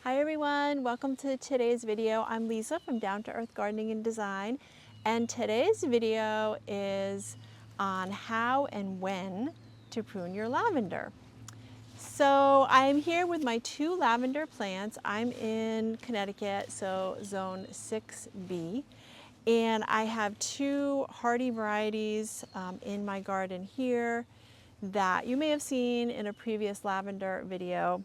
Hi everyone, welcome to today's video. I'm Lisa from Down to Earth Gardening and Design, and today's video is on how and when to prune your lavender. So I'm here with my two lavender plants. I'm in Connecticut, so zone 6B, and I have two hardy varieties in my garden here that you may have seen in a previous lavender video.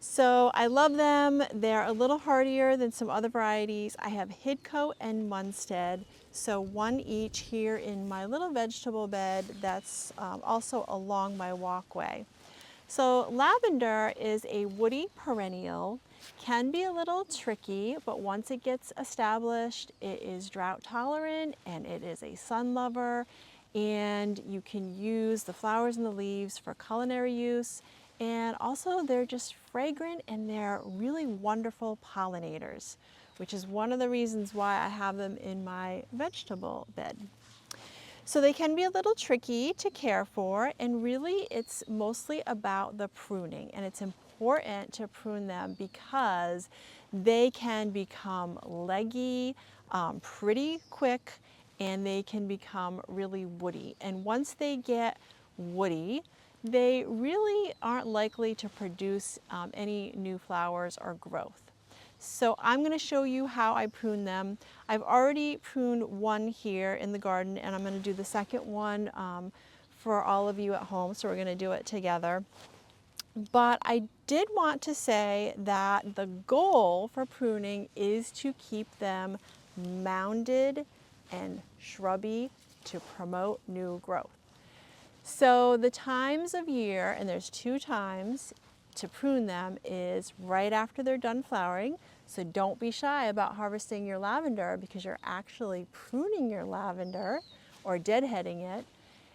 So I love them. They're a little hardier than some other varieties. I have Hidcote and Munstead, so one each here in my little vegetable bed that's also along my walkway. So lavender is a woody perennial, can be a little tricky, but once it gets established, it is drought tolerant and it is a sun lover, and you can use the flowers and the leaves for culinary use. And also they're just fragrant and they're really wonderful pollinators, which is one of the reasons why I have them in my vegetable bed. So they can be a little tricky to care for, and really it's mostly about the pruning, and it's important to prune them because they can become leggy pretty quick, and they can become really woody. And once they get woody, they really aren't likely to produce any new flowers or growth. So I'm going to show you how I prune them. I've already pruned one here in the garden, and I'm going to do the second one for all of you at home, so we're going to do it together. But I did want to say that the goal for pruning is to keep them mounded and shrubby to promote new growth. So the times of year, and there's two times to prune them, is right after they're done flowering. So don't be shy about harvesting your lavender because you're actually pruning your lavender or deadheading it.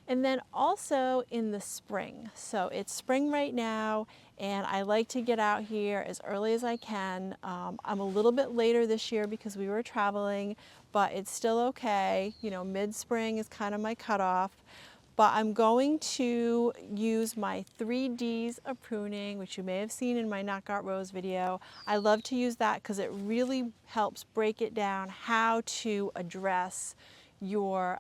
And then also in the spring. So it's spring right now, and I like to get out here as early as I can. I'm a little bit later this year because we were traveling, but it's still okay. You know, mid-spring is kind of my cutoff. But I'm going to use my 3Ds of pruning, which you may have seen in my Knockout Rose video. I love to use that because it really helps break it down how to address your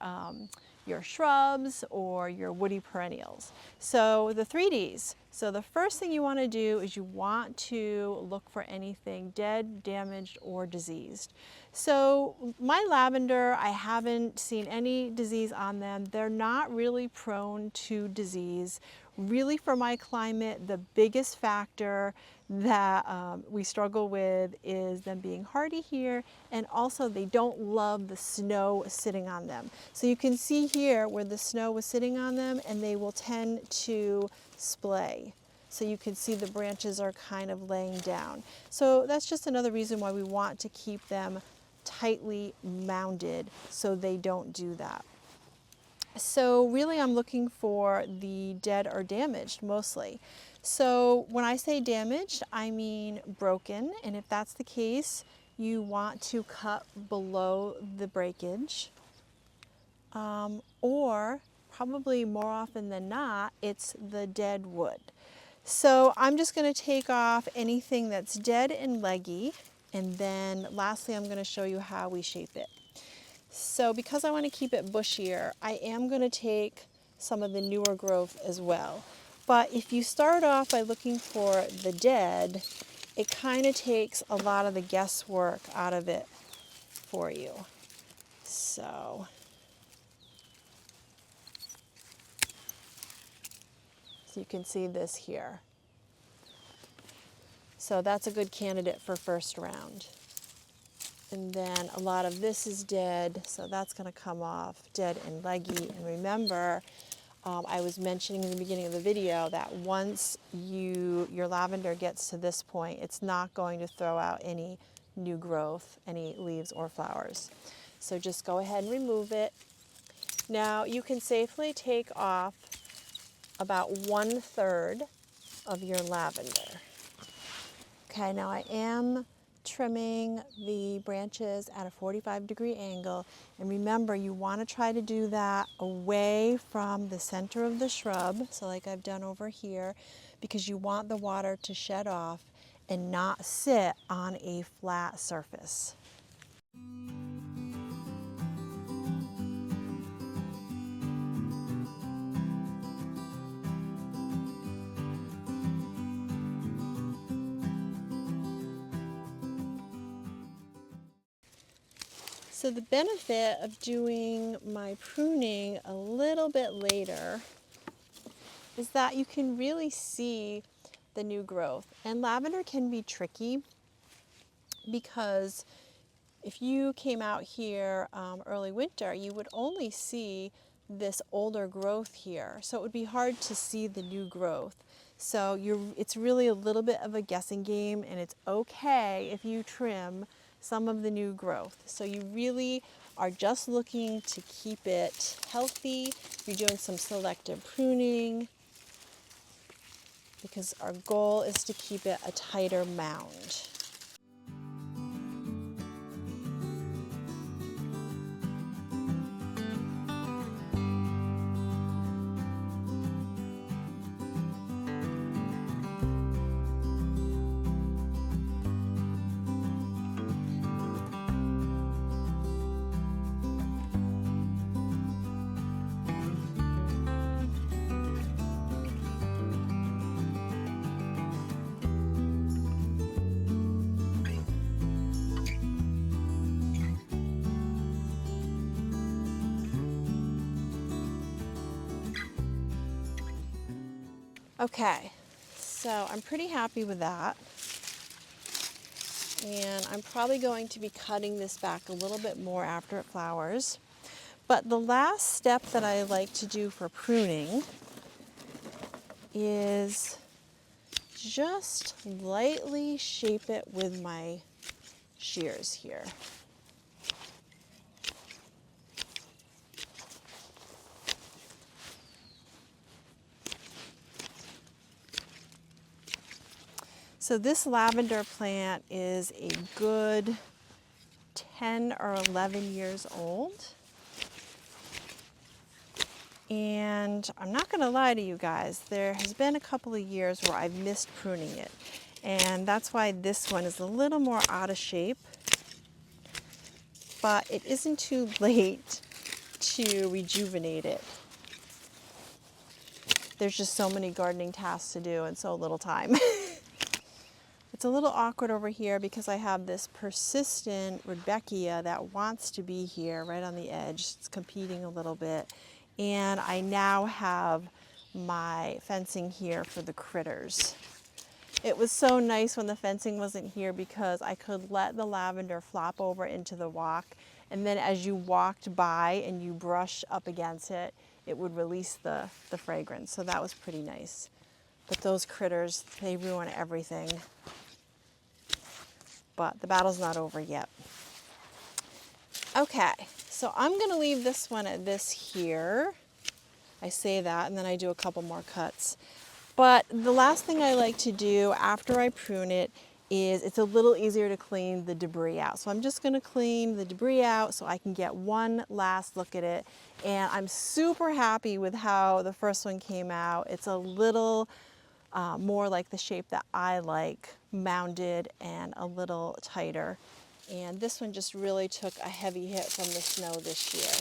shrubs or your woody perennials. So the 3Ds. So the first thing you want to do is you want to look for anything dead, damaged, or diseased. So my lavender, I haven't seen any disease on them. They're not really prone to disease. Really, for my climate, the biggest factor that we struggle with is them being hardy here, and also they don't love the snow sitting on them. So you can see here where the snow was sitting on them, and they will tend to splay. So you can see the branches are kind of laying down. So that's just another reason why we want to keep them tightly mounded so they don't do that. So really I'm looking for the dead or damaged mostly. So when I say damaged, I mean broken, and if that's the case, you want to cut below the breakage, or probably more often than not, it's the dead wood. So I'm just going to take off anything that's dead and leggy, and then lastly I'm going to show you how we shape it. So because I want to keep it bushier, I am going to take some of the newer growth as well. But if you start off by looking for the dead, it kind of takes a lot of the guesswork out of it for you. So you can see this here. So that's a good candidate for first round. And then a lot of this is dead, so that's going to come off dead and leggy. And remember, I was mentioning in the beginning of the video that once your lavender gets to this point, it's not going to throw out any new growth, any leaves or flowers. So just go ahead and remove it. Now you can safely take off about 1/3 of your lavender. Okay, now I am trimming the branches at a 45-degree angle, and remember you want to try to do that away from the center of the shrub, so like I've done over here, because you want the water to shed off, and not sit on a flat surface. So the benefit of doing my pruning a little bit later is that you can really see the new growth. And lavender can be tricky because if you came out here early winter, you would only see this older growth here. So it would be hard to see the new growth. So it's really a little bit of a guessing game, and it's okay if you trim some of the new growth. So you really are just looking to keep it healthy. You're doing some selective pruning because our goal is to keep it a tighter mound. Okay, so I'm pretty happy with that. And I'm probably going to be cutting this back a little bit more after it flowers. But the last step that I like to do for pruning is just lightly shape it with my shears here. So this lavender plant is a good 10 or 11 years old. And I'm not going to lie to you guys, there has been a couple of years where I've missed pruning it. And that's why this one is a little more out of shape. But it isn't too late to rejuvenate it. There's just so many gardening tasks to do and so little time. It's a little awkward over here because I have this persistent Rudbeckia that wants to be here right on the edge. It's competing a little bit. And I now have my fencing here for the critters. It was so nice when the fencing wasn't here because I could let the lavender flop over into the walk, and then as you walked by and you brush up against it, it would release the fragrance. So that was pretty nice. But those critters, they ruin everything. But the battle's not over yet. Okay, so I'm gonna leave this one at this here. I say that and then I do a couple more cuts. But the last thing I like to do after I prune it is it's a little easier to clean the debris out. So I'm just gonna clean the debris out so I can get one last look at it. And I'm super happy with how the first one came out. It's a little more like the shape that I like, mounded and a little tighter. And this one just really took a heavy hit from the snow this year.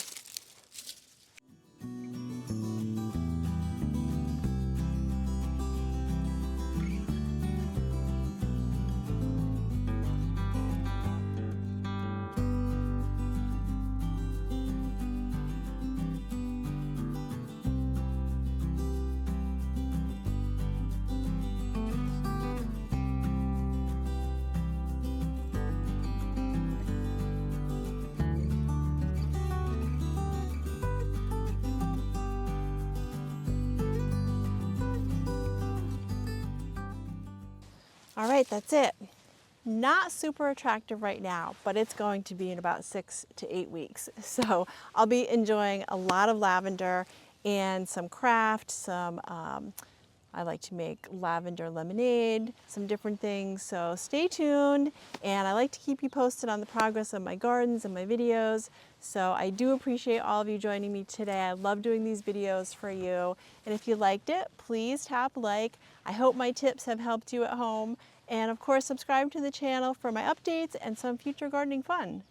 All right, that's it. Not super attractive right now, but it's going to be in about 6 to 8 weeks. So I'll be enjoying a lot of lavender and some craft, I like to make lavender lemonade, some different things. So stay tuned, and I like to keep you posted on the progress of my gardens and my videos. So I do appreciate all of you joining me today. I love doing these videos for you. And if you liked it, please tap like. I hope my tips have helped you at home. And of course, subscribe to the channel for my updates and some future gardening fun.